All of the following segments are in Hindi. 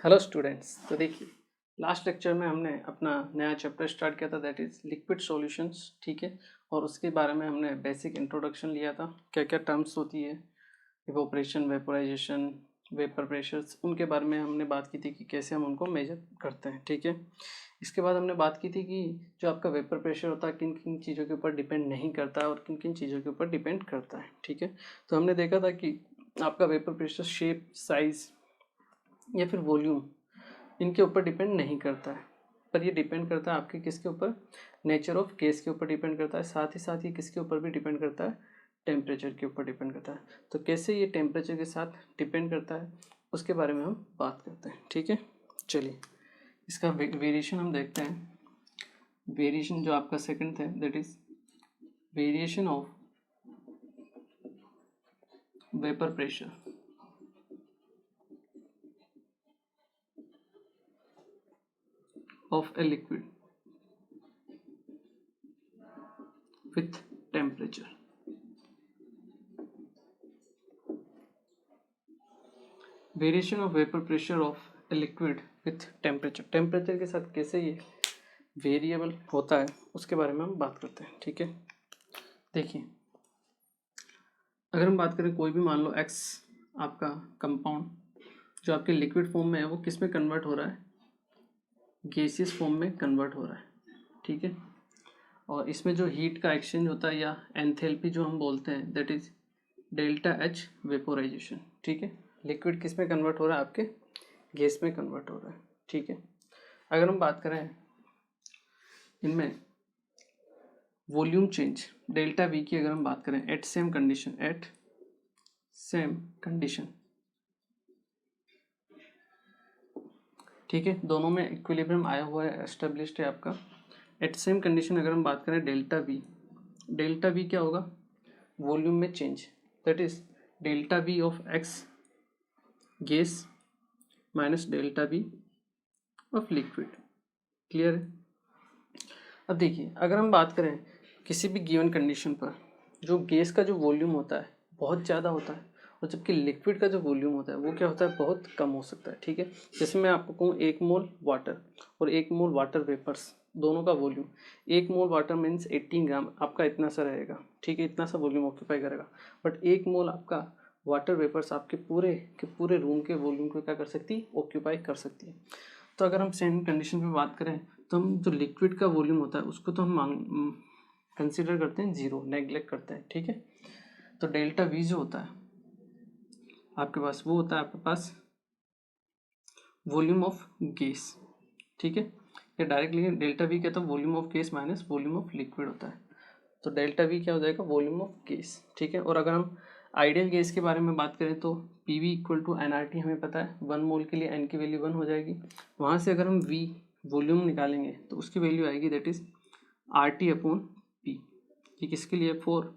Hello students. तो देखिए, लास्ट लेक्चर में हमने अपना नया चैप्टर स्टार्ट किया था, दैट इज़ लिक्विड सॉल्यूशंस। ठीक है, और उसके बारे में हमने बेसिक इंट्रोडक्शन लिया था, क्या क्या टर्म्स होती है, इवोपरेशन, वेपोराइजेशन, वेपर प्रेशर्स, उनके बारे में हमने बात की थी कि कैसे हम उनको मेजर करते हैं। ठीक है, इसके बाद हमने बात की थी कि जो आपका वेपर प्रेशर होता है किन किन चीज़ों के ऊपर डिपेंड नहीं करता है और किन किन चीज़ों के ऊपर डिपेंड करता है। ठीक है, तो हमने देखा था कि आपका वेपर प्रेशर शेप, साइज़ या फिर वॉल्यूम, इनके ऊपर डिपेंड नहीं करता है, पर ये डिपेंड करता है आपके किसके ऊपर, नेचर ऑफ गैस के ऊपर डिपेंड करता है। साथ ही किसके ऊपर भी डिपेंड करता है, टेम्परेचर के ऊपर डिपेंड करता है। तो कैसे ये टेम्परेचर के साथ डिपेंड करता है उसके बारे में हम बात करते हैं। ठीक है, चलिए इसका वेरिएशन हम देखते हैं। वेरिएशन जो आपका सेकंड है, that is variation of vapour pressure of a liquid with temperature। Variation of vapour pressure of a liquid with temperature, temperature के साथ कैसे ये वेरिएबल होता है उसके बारे में हम बात करते हैं। ठीक है, देखिए अगर हम बात करें कोई भी, मान लो एक्स आपका कंपाउंड जो आपके लिक्विड फॉर्म में है, वो किस में कन्वर्ट हो रहा है, गैसियस फॉर्म में कन्वर्ट हो रहा है। ठीक है, और इसमें जो हीट का एक्सचेंज होता है या एंथैल्पी जो हम बोलते हैं, that is delta H vaporisation. ठीक है, लिक्विड किस में कन्वर्ट हो रहा है, आपके गैस में कन्वर्ट हो रहा है। ठीक है, अगर हम बात करें इनमें वॉल्यूम चेंज डेल्टा वी की, अगर हम बात करें एट सेम कंडीशन, ठीक है, दोनों में इक्विलिब्रियम आया हुआ है, एस्टेब्लिश्ड है आपका। एट सेम कंडीशन अगर हम बात करें डेल्टा वी क्या होगा, वॉल्यूम में change, that is delta we of x gas minus delta we of liquid. Clear है। अब देखिए अगर हम बात करें किसी भी गिवन कंडीशन पर जो गैस का जो वॉल्यूम होता है बहुत ज़्यादा होता है, और जबकि लिक्विड का जो वॉल्यूम होता है वो क्या होता है, बहुत कम हो सकता है। ठीक है, जैसे मैं आपको कहूँ 1 मोल वाटर और 1 मोल वाटर वेपर्स, दोनों का वॉल्यूम, 1 मोल वाटर मीन्स 18 ग्राम, आपका इतना सा रहेगा। ठीक है, इतना सा वॉल्यूम ऑक्यूपाई करेगा, बट 1 मोल आपका वाटर वेपर्स आपके पूरे के पूरे रूम के वॉल्यूम को क्या कर सकती है, ऑक्यूपाई कर सकती है। तो अगर हम सेम कंडीशन पे बात करें तो हम जो लिक्विड का वॉल्यूम होता है उसको तो हम कंसिडर करते हैं जीरो, नेग्लेक्ट करते हैं। ठीक है, तो डेल्टा वी जो होता है आपके पास, वो होता है आपके पास वॉल्यूम ऑफ गैस। ठीक है, ये डायरेक्टली डेल्टा वी क्या था, volume of gas minus volume of liquid होता है। तो डेल्टा वी क्या हो जाएगा, वॉल्यूम ऑफ गैस। ठीक है, और अगर हम आइडियल गैस के बारे में बात करें तो p v equal to n r t, हमें पता है 1 मोल के लिए एन की वैल्यू 1 हो जाएगी। वहाँ से अगर हम वी वॉल्यूम निकालेंगे तो उसकी वैल्यू आएगी, that is r t upon p. ये किसके लिए, for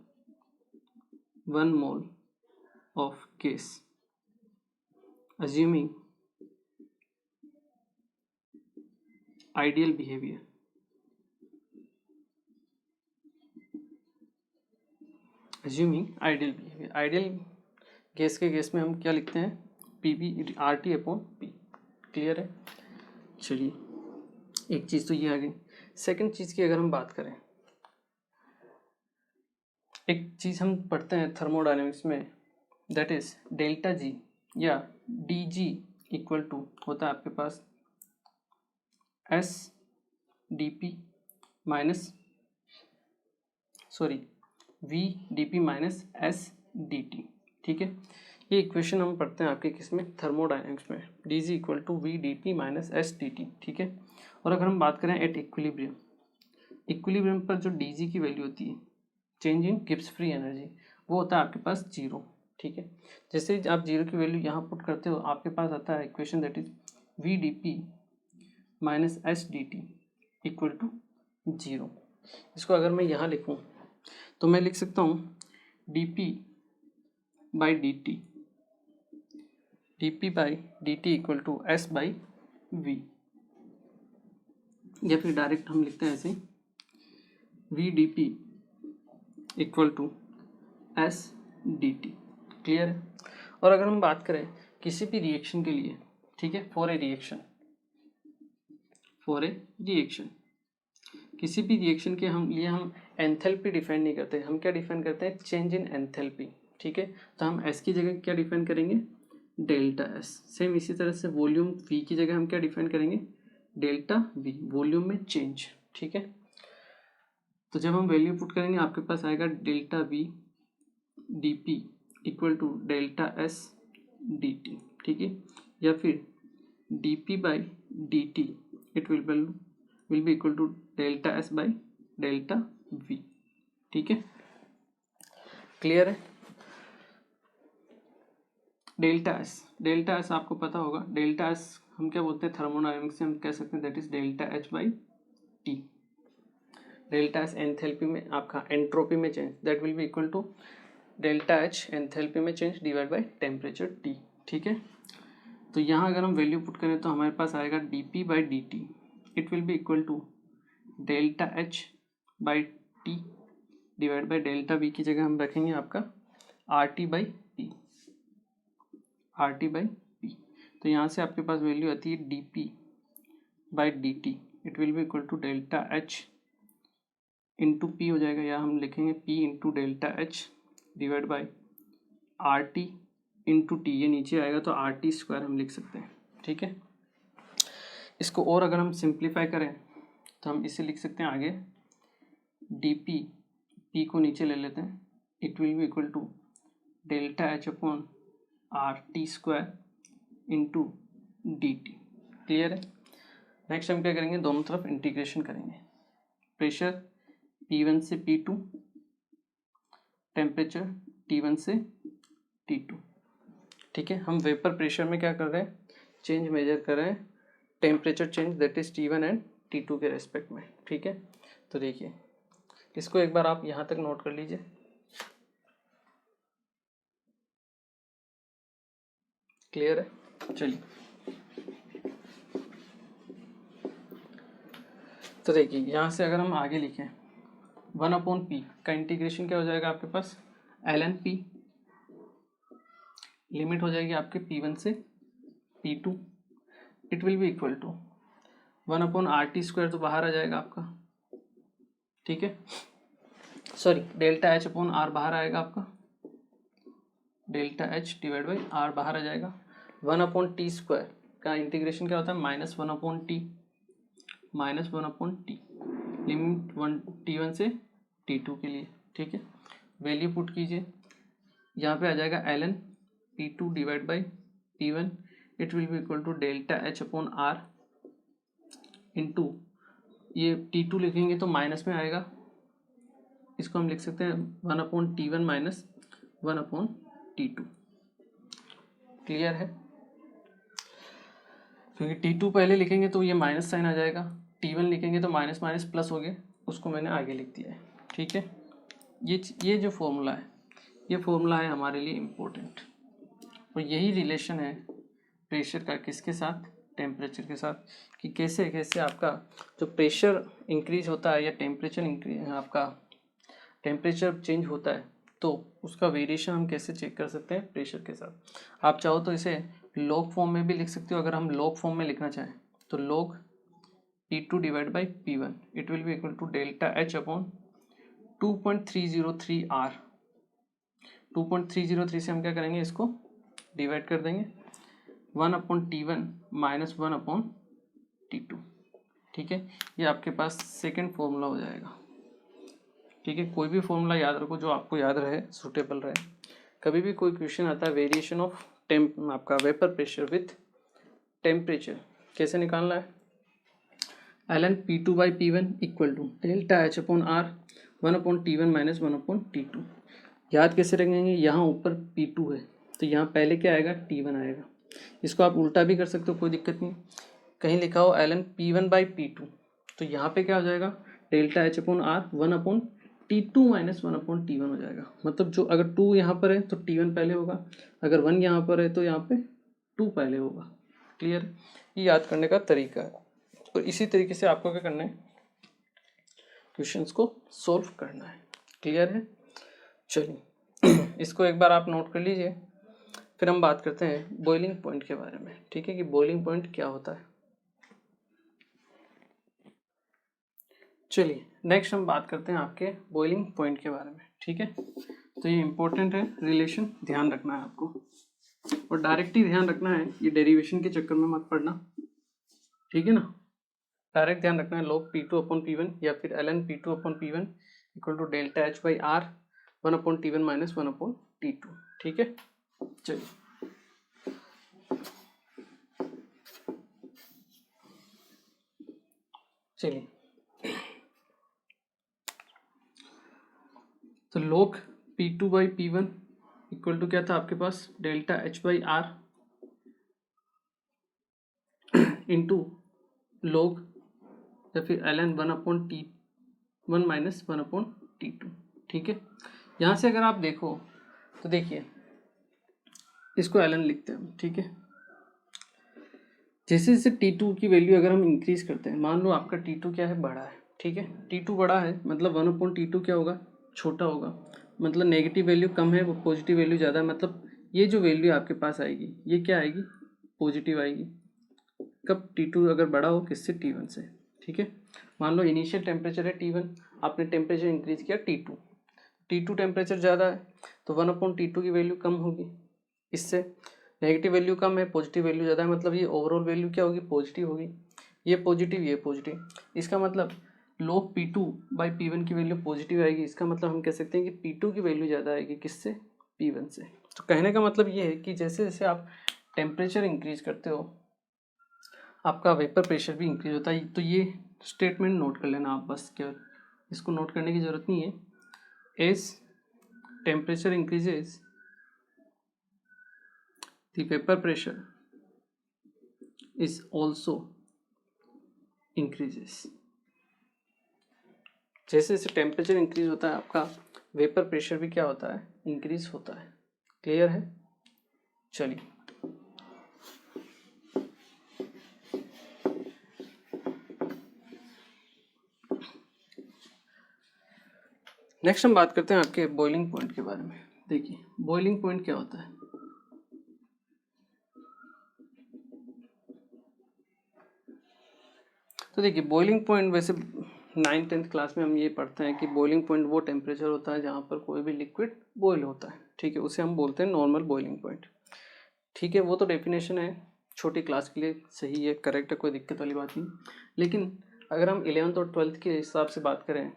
1 mole of gas assuming ideal behavior। Ideal gas के केस में हम क्या लिखते हैं, p b r t upon p. Clear है। चलिए एक चीज़ तो ये आ गई। सेकंड चीज़ की अगर हम बात करें, एक चीज़ हम पढ़ते हैं थर्मोडायनेमिक्स में, दैट इज डेल्टा जी या डी जी इक्वल टू होता है आपके पास S D P minus V D P minus S D T. ठीक है, ये इक्वेशन हम पढ़ते हैं आपके किस में, थर्मोडायनेमिक्स में, d g equal to v D P minus S D T. ठीक है, और अगर हम बात करें एट इक्विलिब्रियम पर जो डी जी की वैल्यू होती है, change in Gibbs free energy, वो होता है आपके पास जीरो। ठीक है, जैसे ही आप जीरो की वैल्यू यहाँ पुट करते हो आपके पास आता है equation, that is v D P minus S D t equal to zero. इसको अगर मैं यहाँ लिखूँ तो मैं लिख सकता हूँ d P by D t equal to s by v, या फिर डायरेक्ट हम लिखते हैं ऐसे v D p equal to s D T. Clear है। और अगर हम बात करें किसी भी रिएक्शन के लिए ठीक है, for a reaction, for a reaction किसी भी रिएक्शन के हम एंथैल्पी डिफाइन नहीं करते, हम क्या डिफाइन करते हैं, चेंज इन एंथैल्पी। ठीक है, तो हम एस की जगह क्या डिफाइन करेंगे, डेल्टा एस। सेम इसी तरह से वॉल्यूम वी की जगह हम क्या डिफाइन करेंगे, डेल्टा वी, वॉल्यूम में चेंज। ठीक है, तो जब हम वैल्यू पुट करेंगे आपके पास आएगा delta v D p equal to delta s D T. ठीक है, या फिर d P by D T it will be equal to delta s by delta v. ठीक है, क्लियर है। डेल्टा एस आपको पता होगा, डेल्टा एस हम क्या बोलते हैं, थर्मोडायनेमिक्स से हम कह सकते हैं that is delta H by T. Delta S enthalpy में आपका एंट्रोपी में change, that will be equal to delta H enthalpy में change divide by temperature T. ठीक है, तो यहाँ अगर हम वैल्यू पुट करें तो हमारे पास आएगा D P by D T it will be equal to delta H by T divide by delta V की जगह हम रखेंगे आपका R T by P, R T by P. तो यहाँ से आपके पास वैल्यू आती है D P by D T it will be equal to delta H into P हो जाएगा, या हम लिखेंगे P into delta H divide by R T into T, ये नीचे आएगा तो आर टी स्क्वायर हम लिख सकते हैं। ठीक है, इसको और अगर हम सिंप्लीफाई करें तो हम इसे लिख सकते हैं आगे डी पी, पी को नीचे ले लेते हैं, it will be equal to delta H upon R T square into D T. Clear है। नेक्स्ट हम क्या करेंगे, दोनों तरफ इंटीग्रेशन करेंगे। प्रेशर P1 से P2, टेम्परेचर T1 से T2। ठीक है, हम वेपर प्रेशर में क्या कर रहे हैं, चेंज मेजर कर रहे हैं, temperature change that is T1 and T2 के रेस्पेक्ट में। ठीक है, तो देखिए इसको एक बार आप यहाँ तक नोट कर लीजिए। क्लियर है, चलिए तो देखिए यहाँ से अगर हम आगे लिखें 1/P का इंटीग्रेशन क्या हो जाएगा आपके पास, ln P, लिमिट हो जाएगी आपके P1 से P2, it will be equal to 1/RT square, तो बाहर आ जाएगा आपका। ठीक है, sorry delta H upon R बाहर आएगा आपका, delta H divide by R बाहर आ जाएगा। 1/T स्क्वायर का इंटीग्रेशन क्या होता है, -1/T, -1/T, लिमिट T1 से T2 के लिए। ठीक है, वैल्यू पुट कीजिए, यहाँ पे आ जाएगा ln P2 divide by P1 it will be equal to delta H upon R into, ये T2 लिखेंगे तो माइनस में आएगा, इसको हम लिख सकते हैं 1/T1 माइनस 1/T2। क्लियर है, क्योंकि T2 पहले लिखेंगे तो ये माइनस साइन आ जाएगा, T1 लिखेंगे तो माइनस माइनस प्लस हो गए, उसको मैंने आगे लिख दिया है। ठीक है, ये जो फॉर्मूला है, ये फॉर्मूला है हमारे लिए इम्पोर्टेंट, और यही रिलेशन है प्रेशर का किसके साथ, टेम्परेचर के साथ, कि कैसे कैसे आपका जो प्रेशर इंक्रीज होता है या टेम्परेचर इंक्रीज आपका टेम्परेचर चेंज होता है तो उसका वेरिएशन हम कैसे चेक कर सकते हैं प्रेशर के साथ। आप चाहो तो इसे लॉग फॉर्म में भी लिख सकते हो, अगर हम लॉग फॉर्म में लिखना चाहें तो log P2 divide by P1 it will be equal to delta H upon 2.303 R। 2.303 से हम क्या करेंगे, इसको डिवाइड कर देंगे 1/T1 माइनस 1/T2। ठीक है, ये आपके पास सेकेंड फॉर्मूला हो जाएगा। ठीक है, कोई भी फॉर्मूला याद रखो जो आपको याद रहे, सूटेबल रहे। कभी भी कोई क्वेश्चन आता है वेरिएशन ऑफ आपका वेपर प्रेशर विथ टेम्परेचर, कैसे निकालना है, ln P2 by P1 equal to delta H upon R 1/T1 minus 1/T2। याद कैसे रखेंगे, यहाँ ऊपर P2 है तो यहाँ पहले क्या आएगा, T1 आएगा। इसको आप उल्टा भी कर सकते हो, कोई दिक्कत नहीं। कहीं लिखा हो ln P1 बाई P2 तो यहाँ पे क्या हो जाएगा, delta H upon R 1/T2 minus 1/T1 हो जाएगा। मतलब जो अगर 2 यहाँ पर है तो T1 पहले होगा, अगर 1 यहाँ पर है तो यहाँ पे 2 पहले होगा। क्लियर, ये याद करने का तरीका है, और इसी तरीके से आपको क्या करना है, क्वेश्चंस को सॉल्व करना है। क्लियर है, चलिए इसको एक बार आप नोट कर लीजिए। फिर हम बात करते हैं बॉइलिंग पॉइंट के बारे में, ठीक है, कि बॉइलिंग पॉइंट क्या होता है। चलिए नेक्स्ट हम बात करते हैं आपके बॉइलिंग पॉइंट के बारे में, ठीक है। तो ये इंपॉर्टेंट है, रिलेशन ध्यान रखना है आपको, और डायरेक्ट ही ध्यान रखना है, ये डेरिवेशन के चक्कर में मत पड़ना, ठीक है ना। डायरेक्ट ध्यान रखना है, log P2 अपॉन P1 या फिर ln P2 अपॉन P1 equal to delta H by R 1 अपॉन T1 माइनस 1 अपॉन T2, ठीक है। चलिए तो log P2 by P1 equal to क्या था आपके पास, delta H by R into log या फिर ln 1 अपॉन T1 माइनस 1 अपॉन T2, ठीक है। यहाँ से अगर आप देखो तो देखिए इसको ln लिखते हैं हम, ठीक है। जैसे जैसे T2 की वैल्यू अगर हम इंक्रीज करते हैं, मान लो आपका T2 क्या है, बड़ा है, ठीक है। T2 बड़ा है मतलब 1 अपॉन T2 क्या होगा, छोटा होगा, मतलब नेगेटिव वैल्यू कम है, वो पॉजिटिव वैल्यू ज़्यादा है, मतलब ये जो वैल्यू आपके पास आएगी ये क्या आएगी, पॉजिटिव आएगी। कब, T2 अगर बड़ा हो किससे, T1 से, ठीक है। मान लो इनिशियल टेम्परेचर है T1, आपने टेम्परेचर इंक्रीज किया T2 टेम्परेचर ज़्यादा है तो 1 अपॉन T2 की वैल्यू कम होगी, इससे नेगेटिव वैल्यू कम है, पॉजिटिव वैल्यू ज़्यादा है, मतलब ये ओवरऑल वैल्यू क्या होगी, पॉजिटिव होगी। ये पॉजिटिव, इसका मतलब log P2 बाई P1 की वैल्यू पॉजिटिव आएगी, इसका मतलब हम कह सकते हैं कि P2 की वैल्यू ज़्यादा आएगी किससे, P1 से। तो कहने का मतलब ये है कि जैसे जैसे आप टेम्परेचर इंक्रीज करते हो आपका वेपर प्रेशर भी इंक्रीज होता है। तो ये स्टेटमेंट नोट कर लेना आप, बस केवल इसको नोट करने की ज़रूरत नहीं है। As temperature increases the vapor pressure is also increases। जैसे जैसे टेम्परेचर इंक्रीज होता है आपका वेपर प्रेशर भी क्या होता है, इंक्रीज होता है। क्लियर है। चलिए नेक्स्ट हम बात करते हैं आपके बॉइलिंग पॉइंट के बारे में। देखिए बॉइलिंग पॉइंट क्या होता है, तो देखिए बॉइलिंग पॉइंट वैसे 9th-10th क्लास में हम ये पढ़ते हैं कि बॉइलिंग पॉइंट वो टेम्परेचर होता है जहाँ पर कोई भी लिक्विड बॉयल होता है, ठीक है, उसे हम बोलते हैं नॉर्मल बॉइलिंग पॉइंट, ठीक है। वो तो डेफिनेशन है, छोटी क्लास के लिए सही है, करेक्ट है, कोई दिक्कत वाली बात नहीं। लेकिन अगर हम 11th और 12th के हिसाब से बात करें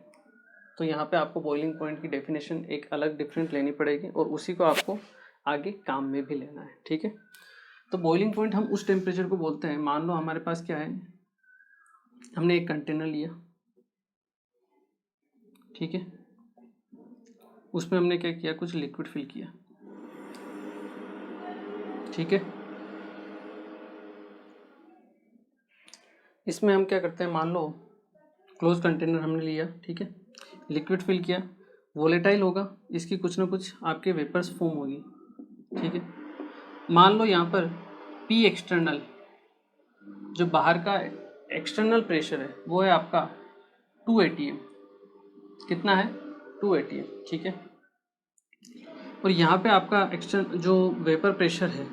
तो यहाँ पे आपको बॉइलिंग पॉइंट की डेफिनेशन एक अलग डिफरेंट लेनी पड़ेगी और उसी को आपको आगे काम में भी लेना है, ठीक है। तो बॉइलिंग पॉइंट हम उस टेम्परेचर को बोलते हैं, मान लो हमारे पास क्या है, हमने एक कंटेनर लिया, ठीक है, उसमें हमने क्या किया, कुछ लिक्विड फिल किया, ठीक है। इसमें हम क्या करते हैं, मान लो क्लोज कंटेनर हमने लिया, ठीक है, लिक्विड फिल किया, वोलेटाइल होगा, इसकी कुछ ना कुछ आपके वेपर्स फॉर्म होगी, ठीक है। मान लो यहाँ पर P एक्सटर्नल, जो बाहर का एक्सटर्नल प्रेशर है वो है आपका 2 atm, कितना है, 2 atm, ठीक है। और यहाँ पे आपका एक्सटर्न जो वेपर प्रेशर है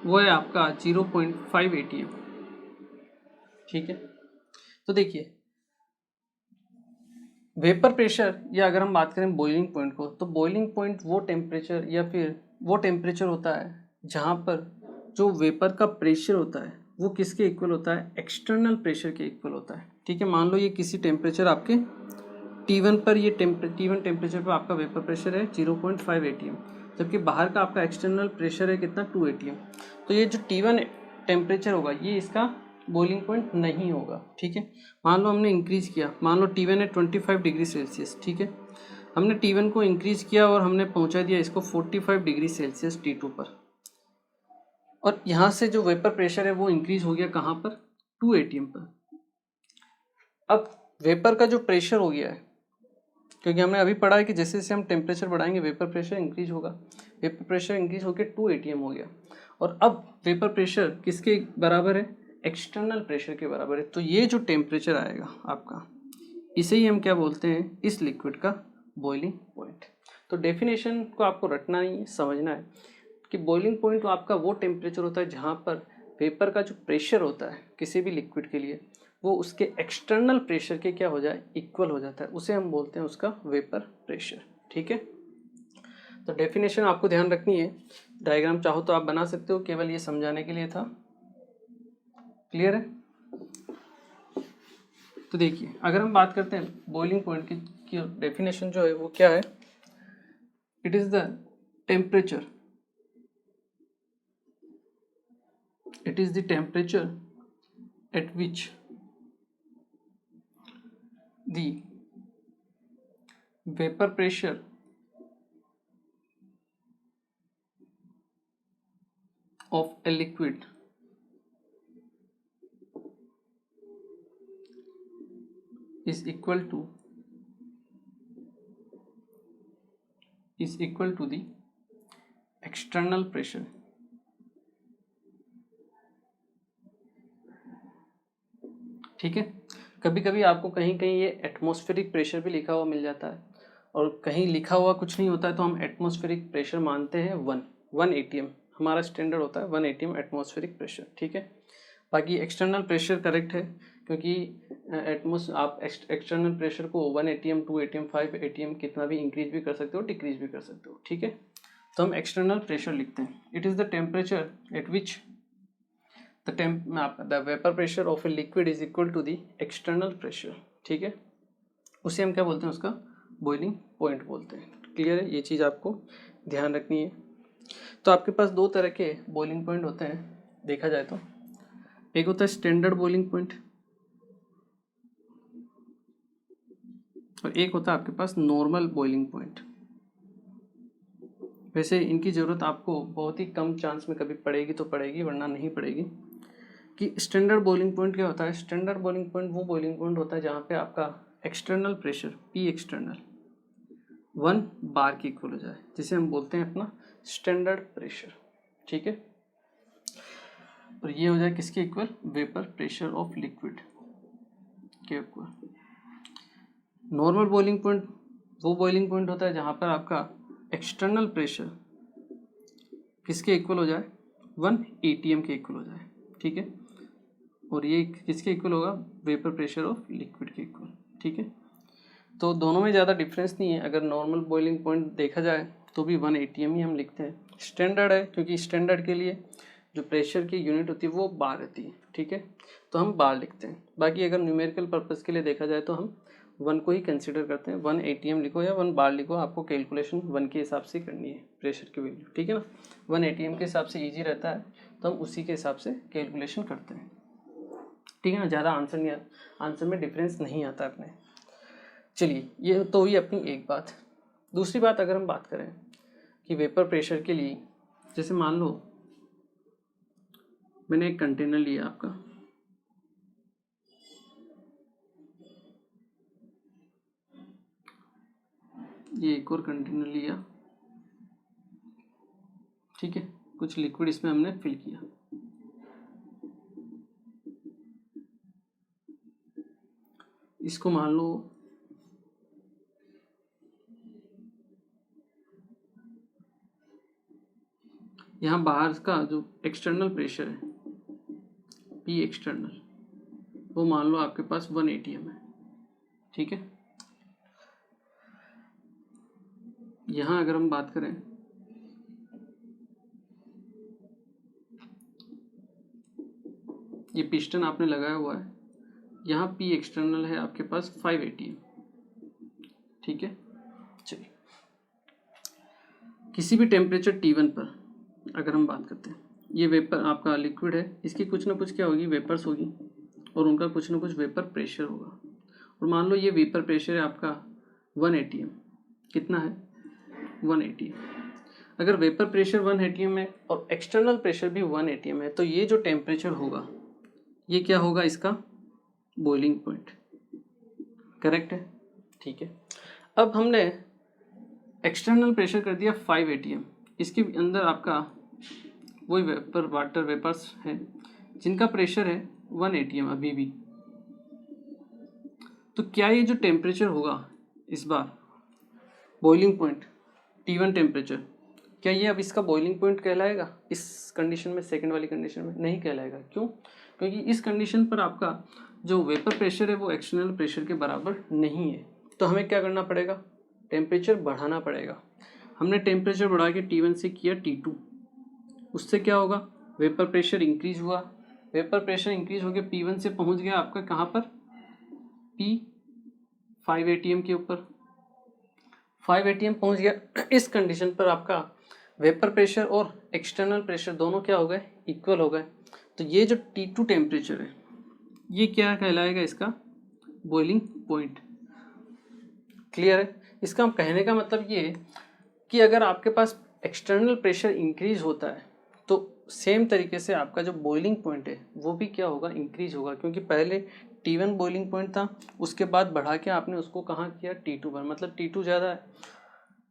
वो है आपका 0.5 atm, ठीक है। तो देखिए वेपर प्रेशर, या अगर हम बात करें बॉइलिंग पॉइंट को, तो बॉइलिंग पॉइंट वो टेम्परेचर या फिर वो टेम्परेचर होता है जहाँ पर जो वेपर का प्रेशर होता है वो किसके इक्वल होता है, एक्सटर्नल प्रेशर के इक्वल होता है, ठीक है। मान लो ये किसी टेम्परेचर आपके T1 पर, ये T1 टेम्परेचर पर आपका वेपर प्रेशर है 0.5 atm, जबकि बाहर का आपका एक्सटर्नल प्रेशर है कितना, 2 atm। तो ये जो T1 टेम्परेचर होगा ये इसका बॉइलिंग पॉइंट नहीं होगा, ठीक है। मान लो हमने इंक्रीज़ किया, मान लो T1 है 25 डिग्री सेल्सियस, ठीक है, हमने T1 को इंक्रीज़ किया और हमने पहुंचा दिया इसको 45 डिग्री सेल्सियस T2 पर, और यहाँ से जो वेपर प्रेशर है वो इंक्रीज हो गया कहाँ पर, 2 atm पर। अब वेपर का जो प्रेशर हो गया है, क्योंकि हमने अभी पढ़ा है कि जैसे जैसे हम टेम्परेचर बढ़ाएंगे वेपर प्रेशर इंक्रीज होगा, वेपर प्रेशर इंक्रीज होकर 2 atm हो गया, और अब वेपर प्रेशर किसके बराबर है, एक्सटर्नल प्रेशर के बराबर है। तो ये जो टेम्परेचर आएगा आपका, इसे ही हम क्या बोलते हैं, इस लिक्विड का बॉइलिंग पॉइंट। तो डेफिनेशन को आपको रटना नहीं है, समझना है कि बॉइलिंग पॉइंट आपका वो टेम्परेचर होता है जहाँ पर वेपर का जो प्रेशर होता है किसी भी लिक्विड के लिए वो उसके एक्सटर्नल प्रेशर के क्या हो जाए, इक्वल हो जाता है, उसे हम बोलते हैं उसका वेपर प्रेशर। ठीक है, तो डेफिनेशन आपको ध्यान रखनी है। डायग्राम चाहो तो आप बना सकते हो, केवल ये समझाने के लिए था। क्लियर है? तो देखिए, अगर हम बात करते हैं बॉइलिंग पॉइंट की डेफिनेशन जो है वो क्या है, it is the temperature, it is the temperature at which the vapor pressure of a liquid is equal to the external pressure ठीक है। कभी कभी आपको कहीं कहीं ये एटमॉस्फेरिक प्रेशर भी लिखा हुआ मिल जाता है और कहीं लिखा हुआ कुछ नहीं होता है, तो हम एटमॉस्फेरिक प्रेशर मानते हैं 1 एटीएम, हमारा स्टैंडर्ड होता है 1 एटीएम एटमॉस्फेरिक प्रेशर। ठीक है, बाकी एक्सटर्नल प्रेशर करेक्ट है क्योंकि आप एक्सटर्नल प्रेशर को 1 एटीएम 2 एटीएम 5 एटीएम कितना भी इंक्रीज भी कर सकते हो, डिक्रीज भी कर सकते हो। ठीक है, तो हम एक्सटर्नल प्रेशर लिखते हैं, it is the temperature at which the vapor pressure of a liquid is equal to the external pressure। ठीक है, उसे हम क्या बोलते हैं, उसका बॉइलिंग पॉइंट बोलते हैं। क्लियर है, ये चीज़ आपको ध्यान रखनी है। तो आपके पास दो तरह के बॉइलिंग पॉइंट होते हैं देखा जाए तो, एक होता है स्टैंडर्ड बॉइलिंग पॉइंट और एक होता है आपके पास नॉर्मल बॉइलिंग पॉइंट। वैसे इनकी ज़रूरत आपको बहुत ही कम चांस में कभी पड़ेगी तो पड़ेगी, वरना नहीं पड़ेगी। कि स्टैंडर्ड बॉइलिंग पॉइंट क्या होता है, स्टैंडर्ड बॉइलिंग पॉइंट वो बॉइलिंग पॉइंट होता है जहाँ पे आपका एक्सटर्नल प्रेशर पी एक्सटर्नल 1 बार के इक्वल हो जाए, जिसे हम बोलते हैं अपना स्टैंडर्ड प्रेशर। ठीक है, और ये हो जाए किसके equal, vapour pressure of liquid के इक्वल। नॉर्मल बॉइलिंग पॉइंट वो बॉइलिंग पॉइंट होता है जहाँ पर आपका एक्सटर्नल प्रेशर किसके इक्वल हो जाए, 1 एटीएम के इक्वल हो जाए। ठीक है, और ये किसके इक्वल होगा, वेपर प्रेशर ऑफ लिक्विड के इक्वल। ठीक है, तो दोनों में ज़्यादा डिफरेंस नहीं है। अगर नॉर्मल बॉइलिंग पॉइंट देखा जाए तो भी 1 एटीएम ही हम लिखते हैं। स्टैंडर्ड है क्योंकि स्टैंडर्ड के लिए जो प्रेशर की यूनिट होती है वो बार रहती है। ठीक है, तो हम बार लिखते हैं। बाकी अगर न्यूमेरिकल पर्पज़ के लिए देखा जाए तो हम 1 को ही कंसिडर करते हैं। 1 एटीएम लिखो या 1 बार लिखो, आपको कैलकुलेशन 1 के हिसाब से करनी है प्रेशर की वैल्यू। ठीक है ना, 1 एटीएम के हिसाब से ईजी रहता है तो हम उसी के हिसाब से कैलकुलेशन करते हैं। ठीक है ना, ज़्यादा आंसर नहीं आता, आंसर में डिफरेंस नहीं आता अपने। चलिए, ये तो हुई अपनी एक बात। दूसरी बात अगर हम बात करें कि वेपर प्रेशर के लिए, जैसे मान लो मैंने एक कंटेनर लिया आपका, ये एक और कंटेनर लिया। ठीक है, कुछ लिक्विड इसमें हमने फिल किया। इसको मान लो यहाँ बाहर का जो एक्सटर्नल प्रेशर है पी एक्सटर्नल, वो मान लो आपके पास 1 एटीएम है। ठीक है, यहाँ अगर हम बात करें ये पिस्टन आपने लगाया हुआ है, यहाँ पी एक्सटर्नल है आपके पास 5 एटीएम। ठीक है, चलिए किसी भी टेम्परेचर T1 पर अगर हम बात करते हैं, ये वेपर आपका लिक्विड है, इसकी कुछ ना कुछ क्या होगी, वेपर्स होगी और उनका कुछ ना कुछ वेपर प्रेशर होगा। और मान लो ये वेपर प्रेशर है आपका 1 एटीएम, कितना है 1 एटीएम। अगर वेपर प्रेशर 1 एटीएम है और एक्सटर्नल प्रेशर भी 1 एटीएम है, तो ये जो टेम्परेचर होगा ये क्या होगा, इसका बॉइलिंग पॉइंट। करेक्ट है, ठीक है। अब हमने एक्सटर्नल प्रेशर कर दिया 5 एटीएम, इसके अंदर आपका वही वेपर वाटर वेपर्स हैं जिनका प्रेशर है 1 एटीएम अभी भी। तो क्या ये जो टेम्परेचर होगा इस बार बॉइलिंग पॉइंट, T1 टेम्परेचर, क्या ये अब इसका बॉइलिंग पॉइंट कहलाएगा इस कंडीशन में, सेकंड वाली कंडीशन में? नहीं कहलाएगा। क्यों? क्योंकि इस कंडीशन पर आपका जो वेपर प्रेशर है वो एक्सटर्नल प्रेशर के बराबर नहीं है। तो हमें क्या करना पड़ेगा? टेम्परेचर बढ़ाना पड़ेगा। हमने टेम्परेचर बढ़ा के T1 से किया T2, उससे क्या होगा? वेपर प्रेशर इंक्रीज हुआ। वेपर प्रेशर इंक्रीज होकर P1 से पहुंच गया आपका कहाँ पर? P5 ATM के ऊपर। 5 ATM पहुंच गया। इस कंडीशन पर आपका वेपर प्रेशर और एक्सटर्नल प्रेशर दोनों क्या हो गए? इक्वल हो गए। तो ये जो T2 टेम्परेचर है ये क्या कहलाएगा? इसका बॉइलिंग पॉइंट। क्लियर है? इसका कहने का मतलब ये है कि अगर आपके पास एक्सटर्नल प्रेशर इंक्रीज होता है तो सेम तरीके से आपका जो बॉइलिंग पॉइंट है वो भी क्या होगा? इंक्रीज होगा। क्योंकि पहले T1 बॉइलिंग पॉइंट था, उसके बाद बढ़ा के आपने उसको कहाँ किया? T2 पर, मतलब T2 ज़्यादा है।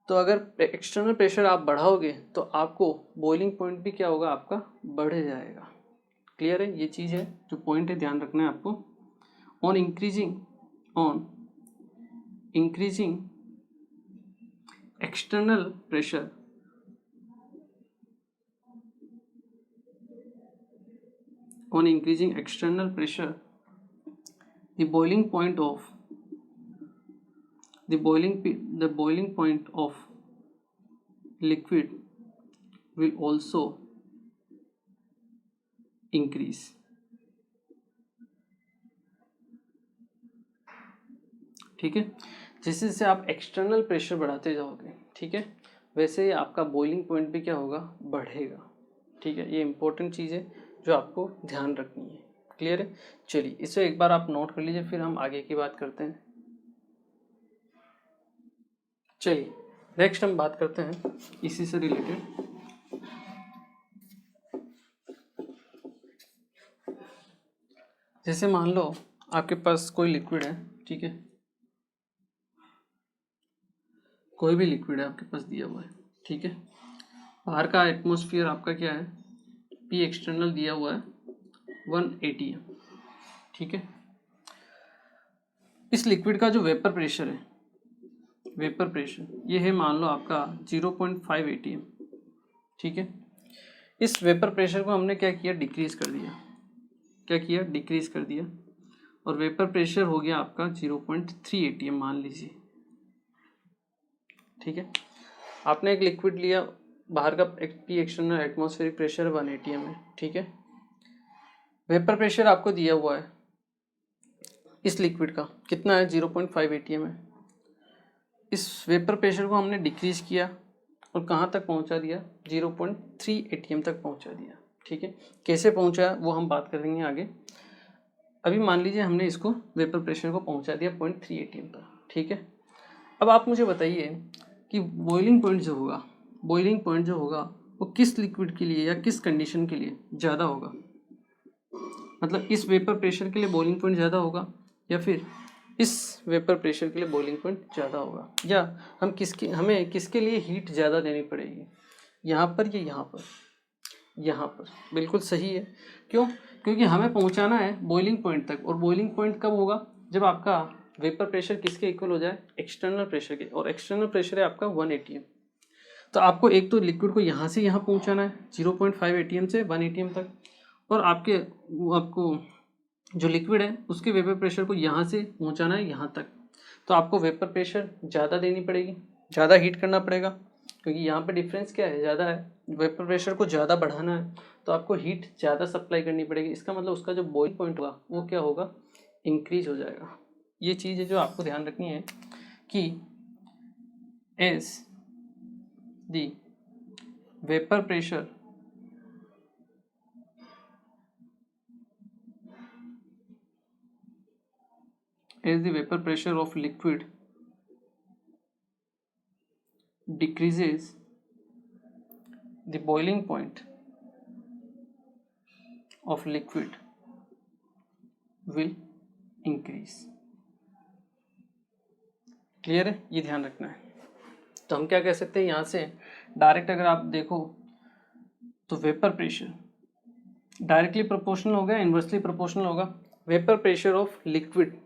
तो अगर एक्सटर्नल प्रेशर आप बढ़ाओगे तो आपको बॉइलिंग पॉइंट भी क्या होगा? आपका बढ़ जाएगा। क्लियर है? ये चीज़ है जो पॉइंट है, ध्यान रखना है आपको। On increasing external pressure, on increasing external pressure, the boiling point of liquid will also increase. ठीक है? जैसे जैसे आप एक्सटर्नल प्रेशर बढ़ाते जाओगे, ठीक है, वैसे ही आपका बॉइलिंग पॉइंट भी क्या होगा? बढ़ेगा। ठीक है? ये इंपॉर्टेंट चीज़ है जो आपको ध्यान रखनी है। क्लियर है? चलिए इसे एक बार आप नोट कर लीजिए, फिर हम आगे की बात करते हैं। चलिए नेक्स्ट हम बात करते हैं इसी से रिलेटेड। जैसे मान लो आपके पास कोई लिक्विड है, ठीक है, कोई भी लिक्विड है आपके पास दिया हुआ है, ठीक है, बाहर का एटमॉस्फेयर आपका क्या है? P एक्सटर्नल दिया हुआ है 1 ATM, ठीक है। इस लिक्विड का जो वेपर प्रेशर है, वेपर प्रेशर ये है मान लो आपका 0.5 ATM, ठीक है। इस वेपर प्रेशर को हमने क्या किया? डिक्रीज कर दिया। क्या किया? डिक्रीज कर दिया, और वेपर प्रेशर हो गया आपका 0.3 ATM मान लीजिए, ठीक है। आपने एक लिक्विड लिया, बाहर का P external atmospheric pressure 1 ATM है, ठीक है। वेपर प्रेशर आपको दिया हुआ है इस लिक्विड का कितना है? 0.5 ATM है। इस वेपर प्रेशर को हमने डिक्रीज किया और कहाँ तक पहुँचा दिया? 0.3 ATM तक पहुँचा दिया, ठीक है। कैसे पहुँचा वो हम बात करेंगे आगे। अभी मान लीजिए हमने इसको वेपर प्रेशर को पहुँचा दिया 0.3 ATM पर, ठीक है। अब आप मुझे बताइए कि बॉइलिंग पॉइंट जो होगा वो किस लिक्विड के लिए या किस कंडीशन के लिए ज़्यादा होगा? मतलब इस वेपर प्रेशर के लिए बॉइलिंग पॉइंट ज़्यादा होगा या फिर इस वेपर प्रेशर के लिए बॉइलिंग पॉइंट ज़्यादा होगा? या हमें किसके लिए हीट ज़्यादा देनी पड़ेगी? यहाँ पर या यहाँ पर? यहाँ पर। बिल्कुल सही है। क्यों? क्योंकि हमें पहुँचाना है बॉइलिंग पॉइंट तक, और बॉइलिंग पॉइंट कब होगा? जब आपका वेपर प्रेशर किसके इक्वल हो जाए? एक्सटर्नल प्रेशर के, और एक्सटर्नल प्रेशर है आपका 1 ATM। तो आपको एक तो लिक्विड को यहाँ से यहाँ पहुँचाना है 0.5 ATM से 1 ATM तक, और आपको जो लिक्विड है उसके वेपर प्रेशर को यहाँ से पहुँचाना है यहाँ तक। तो आपको वेपर प्रेशर ज़्यादा देनी पड़ेगी, ज़्यादा हीट करना पड़ेगा, क्योंकि यहाँ पे डिफरेंस क्या है? ज़्यादा है। वेपर प्रेशर को ज़्यादा बढ़ाना है तो आपको हीट ज़्यादा सप्लाई करनी पड़ेगी। इसका मतलब उसका जो बॉइलिंग पॉइंट होगा वो क्या होगा? इंक्रीज हो जाएगा। ये चीज़ है जो आपको ध्यान रखनी है कि as the vapour pressure of liquid decreases, the boiling point of liquid will increase. Clear है? ये ध्यान रखना है। तो हम क्या कह सकते हैं यहाँ से डायरेक्ट अगर आप देखो तो वेपर प्रेशर डायरेक्टली प्रोपोर्शनल होगा, इन्वर्सली प्रोपोर्शनल होगा। Vapour pressure of liquid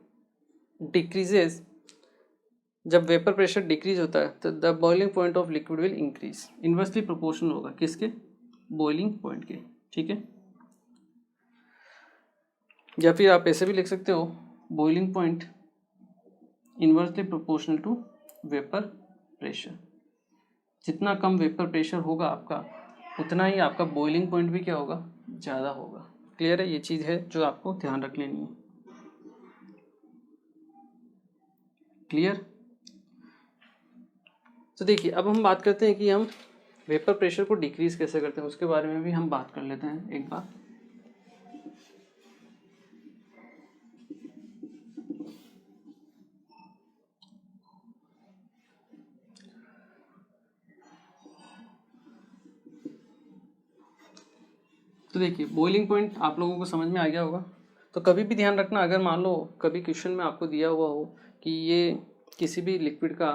decreases जब वेपर प्रेशर डिक्रीज होता है तो the boiling point of liquid will increase, inversely proportional होगा किसके, बॉइलिंग पॉइंट के, ठीक है। या फिर आप ऐसे भी लिख सकते हो, boiling point inversely proportional to vapour pressure. जितना कम वेपर प्रेशर होगा आपका, उतना ही आपका बॉइलिंग पॉइंट भी क्या होगा, ज़्यादा होगा। क्लियर है, ये चीज़ है जो आपको ध्यान रख लेनी है। क्लियर। तो देखिए अब हम बात करते हैं कि हम वेपर प्रेशर को डिक्रीज कैसे करते हैं, उसके बारे में भी हम बात कर लेते हैं एक बार। तो देखिए बॉइलिंग पॉइंट आप लोगों को समझ में आ गया होगा। तो कभी भी ध्यान रखना, अगर मान लो कभी क्वेश्चन में आपको दिया हुआ हो कि ये किसी भी लिक्विड का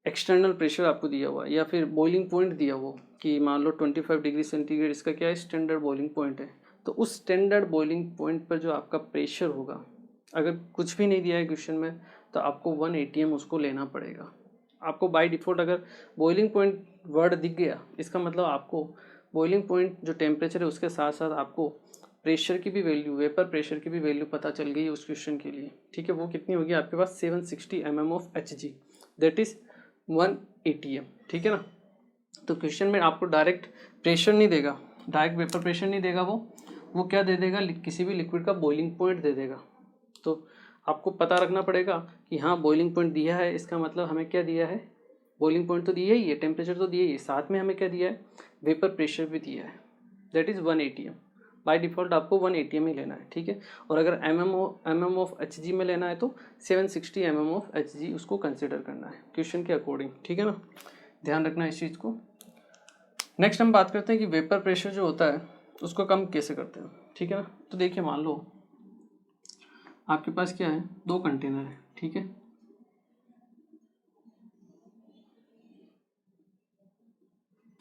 एक्सटर्नल प्रेशर आपको दिया हुआ है, या फिर बॉइलिंग पॉइंट दिया हुआ कि मान लो 25 डिग्री सेंटीग्रेड इसका क्या है, स्टैंडर्ड बॉइलिंग पॉइंट है, तो उस स्टैंडर्ड बॉइलिंग पॉइंट पर जो आपका प्रेशर होगा, अगर कुछ भी नहीं दिया है क्वेश्चन में, तो आपको 1 ATM उसको लेना पड़ेगा। आपको बाय डिफ़ॉल्ट अगर बॉइलिंग पॉइंट वर्ड दिख गया, इसका मतलब आपको बॉइलिंग पॉइंट जो टेम्परेचर है उसके साथ साथ आपको प्रेशर की भी वैल्यू, वेपर प्रेशर की भी वैल्यू पता चल गई उस क्वेश्चन के लिए, ठीक है। वो कितनी होगी आपके पास, 760 mm of Hg, that is 1 ATM, ठीक है ना। तो क्वेश्चन में आपको डायरेक्ट प्रेशर नहीं देगा, डायरेक्ट वेपर प्रेशर नहीं देगा, वो क्या दे देगा, किसी भी लिक्विड का बॉइलिंग पॉइंट दे देगा। तो आपको पता रखना पड़ेगा कि हाँ बॉइलिंग पॉइंट दिया है, इसका मतलब हमें क्या दिया है, बॉइलिंग पॉइंट तो दिया ही है, टेम्परेचर तो दिया ही है, साथ में हमें क्या दिया है, वेपर प्रेशर भी दिया है, that is 1 ATM। By default आपको 1 ATM ही लेना है, ठीक है। और अगर mm ऑफ Hg में लेना है तो 760 mm ऑफ Hg उसको कंसिडर करना है क्वेश्चन के अकॉर्डिंग, ठीक है ना। ध्यान रखना इस चीज़ को। नेक्स्ट हम बात करते हैं कि वेपर प्रेशर जो होता है उसको कम कैसे करते हैं, ठीक है ना। तो देखिए मान लो आपके पास क्या है, 2 कंटेनर है, ठीक है।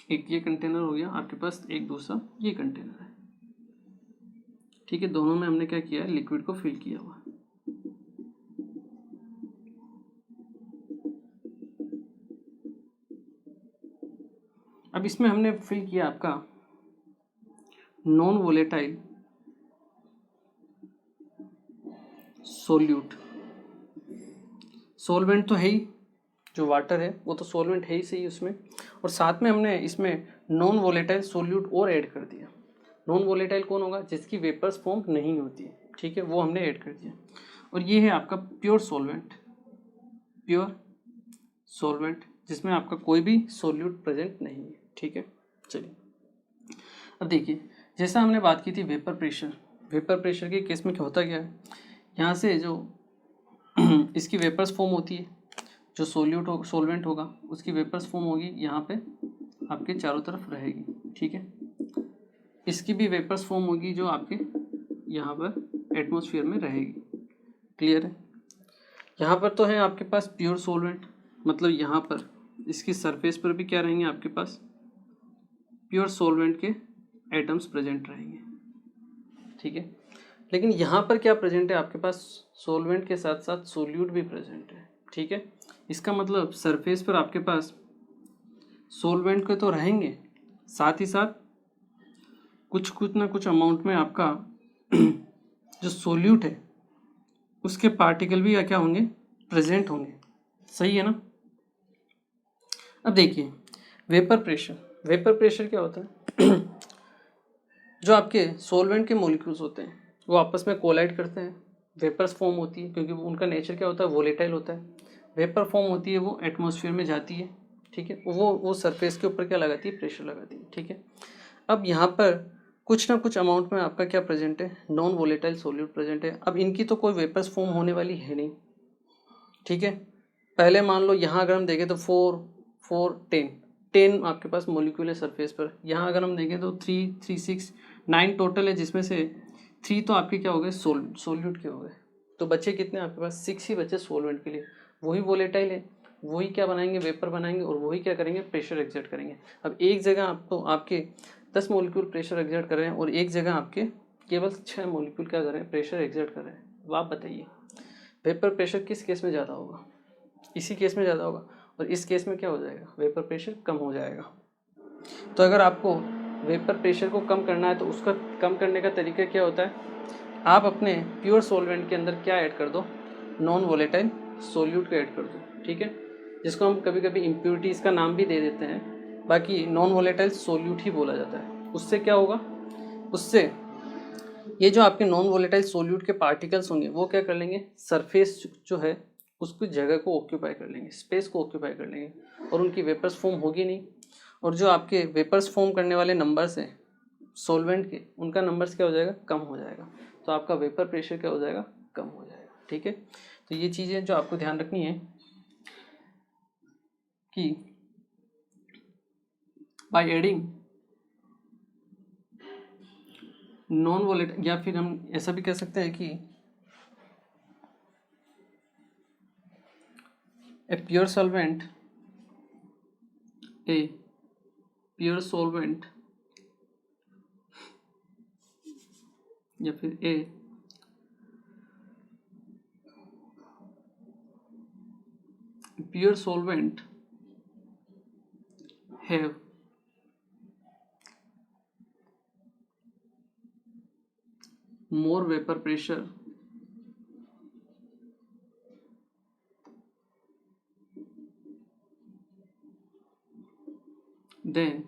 एक ये कंटेनर हो गया आपके पास, एक दूसरा ये कंटेनर है, ठीक है। दोनों में हमने क्या किया है, लिक्विड को फिल किया हुआ। अब इसमें हमने फिल किया आपका नॉन वोलेटाइल सोल्यूट। सोलवेंट तो है ही, जो वाटर है वो तो सोलवेंट है ही सही उसमें, और साथ में हमने इसमें नॉन वोलेटाइल सोल्यूट और ऐड कर दिया। नॉन वोलेटाइल कौन होगा, जिसकी वेपर्स फॉर्म नहीं होती है, ठीक है, वो हमने ऐड कर दिया। और ये है आपका प्योर सोलवेंट, प्योर सोलवेंट जिसमें आपका कोई भी सोल्यूट प्रेजेंट नहीं है, ठीक है। चलिए अब देखिए, जैसा हमने बात की थी वेपर प्रेशर, वेपर प्रेशर के केस में क्या होता क्या है, यहाँ से जो इसकी वेपर्स फॉर्म होती है, जो सोलवेंट होगा उसकी वेपर्स फॉर्म होगी, यहाँ पे आपके चारों तरफ रहेगी, ठीक है। इसकी भी वेपर्स फॉर्म होगी जो आपके यहाँ पर एटमॉस्फेयर में रहेगी। क्लियर है। यहाँ पर तो है आपके पास प्योर सोलवेंट, मतलब यहाँ पर इसकी सरफेस पर भी क्या रहेंगे आपके पास, प्योर सोलवेंट के एटम्स प्रेजेंट रहेंगे, ठीक है। लेकिन यहाँ पर क्या प्रेजेंट है आपके पास, सोलवेंट के साथ साथ सोल्यूट भी प्रेजेंट है, ठीक है। इसका मतलब सरफेस पर आपके पास सोलवेंट के तो रहेंगे, साथ ही साथ कुछ ना कुछ अमाउंट में आपका जो सोल्यूट है उसके पार्टिकल भी क्या होंगे, प्रेजेंट होंगे, सही है ना। अब देखिए वेपर प्रेशर, वेपर प्रेशर क्या होता है जो आपके सोलवेंट के मॉलिक्यूल्स होते हैं वो आपस में कोलाइड करते हैं, वेपर्स फॉर्म होती है, क्योंकि उनका नेचर क्या होता है, वोलेटाइल होता है। वेपर फॉर्म होती है, वो एटमॉस्फेयर में जाती है, ठीक है। वो सरफेस के ऊपर क्या लगाती है, प्रेशर लगाती है, ठीक है। अब यहाँ पर कुछ ना कुछ अमाउंट में आपका क्या प्रेजेंट है, नॉन वोलेटाइल सोल्यूट प्रेजेंट है। अब इनकी तो कोई वेपर्स फॉर्म होने वाली है नहीं, ठीक है। पहले मान लो यहाँ अगर हम देखें तो 4 4 10 आपके पास मॉलिक्यूल है सरफेस पर। यहाँ अगर हम देखें तो 3 3 6 9 टोटल है, जिसमें से 3 तो आपके क्या हो गए, सोल्यूट के हो गए। तो बच्चे कितने आपके पास, 6 ही बच्चे सोलवेंट के लिए। वही वोलेटाइल है, वही क्या बनाएंगे, वेपर बनाएंगे, और वही क्या करेंगे, प्रेशर एक्सर्ट करेंगे। अब एक जगह आपको आपके 10 मॉलिक्यूल प्रेशर एक्सर्ट कर रहे हैं, और एक जगह आपके केवल 6 मॉलिक्यूल क्या कर रहे हैं, प्रेशर एक्सर्ट कर रहे हैं। अब आप बताइए वेपर प्रेशर किस केस में ज़्यादा होगा, इसी केस में ज़्यादा होगा, और इस केस में क्या हो जाएगा, वेपर प्रेशर कम हो जाएगा। तो अगर आपको वेपर प्रेशर को कम करना है तो उसका कम करने का तरीका क्या होता है, आप अपने प्योर सॉल्वेंट के अंदर क्या ऐड कर दो, नॉन वोलेटाइल सोल्यूट का ऐड कर दो, ठीक है, जिसको हम कभी कभी इम्प्योरिटीज़ का नाम भी दे देते हैं, बाकी नॉन वोलेटाइल सोल्यूट ही बोला जाता है। उससे क्या होगा, उससे ये जो आपके नॉन वोलेटाइल सोल्यूट के पार्टिकल्स होंगे वो क्या कर लेंगे, सरफेस जो है उसकी जगह को ऑक्यूपाई कर लेंगे, स्पेस को ऑक्यूपाई कर लेंगे, और उनकी वेपर्स फॉर्म होगी नहीं, और जो आपके वेपर्स फॉर्म करने वाले नंबर्स हैं सॉल्वेंट के, उनका नंबर्स क्या हो जाएगा, कम हो जाएगा, तो आपका वेपर प्रेशर क्या हो जाएगा, कम हो जाएगा, ठीक है। तो ये चीज़ें जो आपको ध्यान रखनी है कि बाय एडिंग नॉन वोलेटाइल, या फिर हम ऐसा भी कह सकते हैं कि ए प्योर सॉल्वेंट, ए प्योर सॉल्वेंट, या फिर ए pure solvent have more vapor pressure than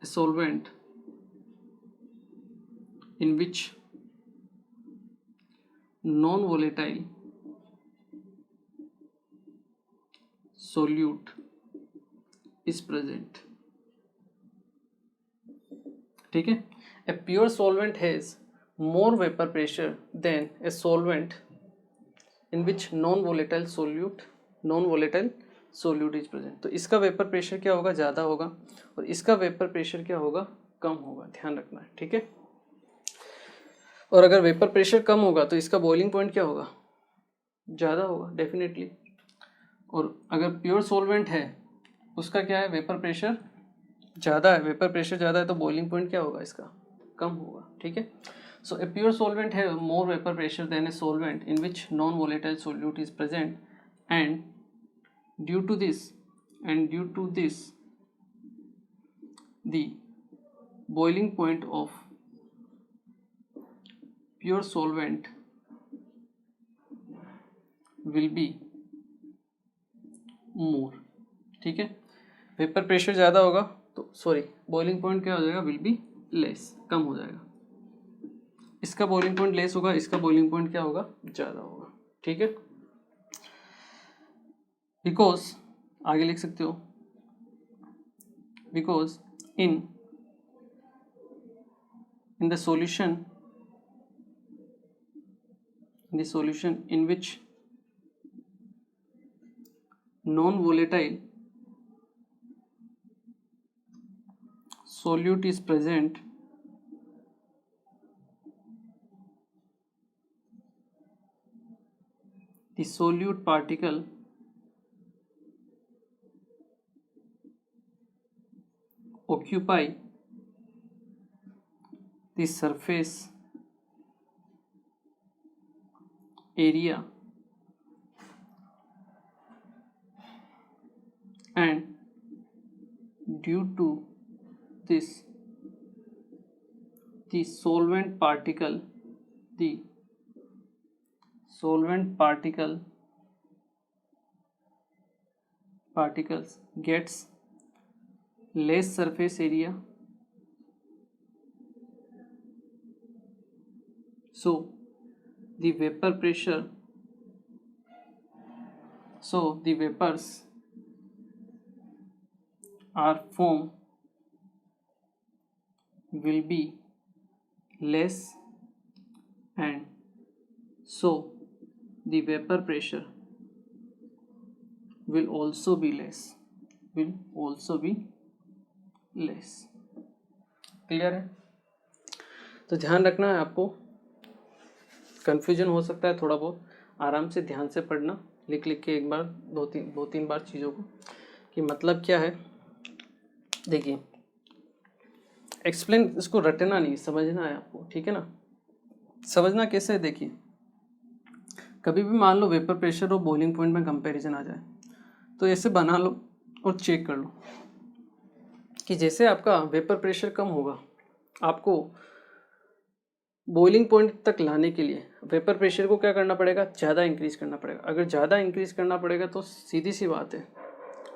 a solvent in which non-volatile solute is present, ठीक है। A pure solvent has more vapor pressure than a solvent in which non-volatile solute is present। तो इसका वेपर प्रेशर क्या होगा, ज़्यादा होगा, और इसका वेपर प्रेशर क्या होगा, कम होगा, ध्यान रखना है, ठीक है। और अगर वेपर प्रेशर कम होगा तो इसका बॉइलिंग पॉइंट क्या होगा, ज़्यादा होगा डेफिनेटली, और अगर प्योर सॉल्वेंट है उसका क्या है, वेपर प्रेशर ज़्यादा है, वेपर प्रेशर ज़्यादा है तो बॉइलिंग पॉइंट क्या होगा, इसका कम होगा, ठीक है। सो ए प्योर सॉल्वेंट है more vapour pressure than a solvent in which non volatile solute is present, and due to this the boiling point of pure solvent will be more, ठीक है। वेपर प्रेशर ज़्यादा होगा तो सॉरी बॉइलिंग पॉइंट क्या हो जाएगा, विल बी लेस, कम हो जाएगा, इसका बॉइलिंग पॉइंट लेस होगा, इसका बॉइलिंग पॉइंट क्या होगा, ज़्यादा होगा, ठीक है। बिकॉज आगे लिख सकते हो, because in the solution in which non-volatile solute is present, the solute particle occupy the surface area and due to this the solvent particle particles gets less surface area, so the vapors are formed will be less, and so the vapor pressure will also be less, clear है। तो ध्यान रखना है आपको, कन्फ्यूजन हो सकता है थोड़ा बहुत, आराम से ध्यान से पढ़ना, लिख के एक बार दो तीन बार चीज़ों को कि मतलब क्या है। देखिए एक्सप्लेन, इसको रटना नहीं, समझना है आपको, ठीक है ना। समझना कैसे है, देखिए कभी भी मान लो वेपर प्रेशर और बॉइलिंग पॉइंट में कंपैरिजन आ जाए तो ऐसे बना लो और चेक कर लो कि जैसे आपका वेपर प्रेशर कम होगा, आपको बॉइलिंग पॉइंट तक लाने के लिए वेपर प्रेशर को क्या करना पड़ेगा, ज़्यादा इंक्रीज करना पड़ेगा। अगर ज़्यादा इंक्रीज करना पड़ेगा तो सीधी सी बात है,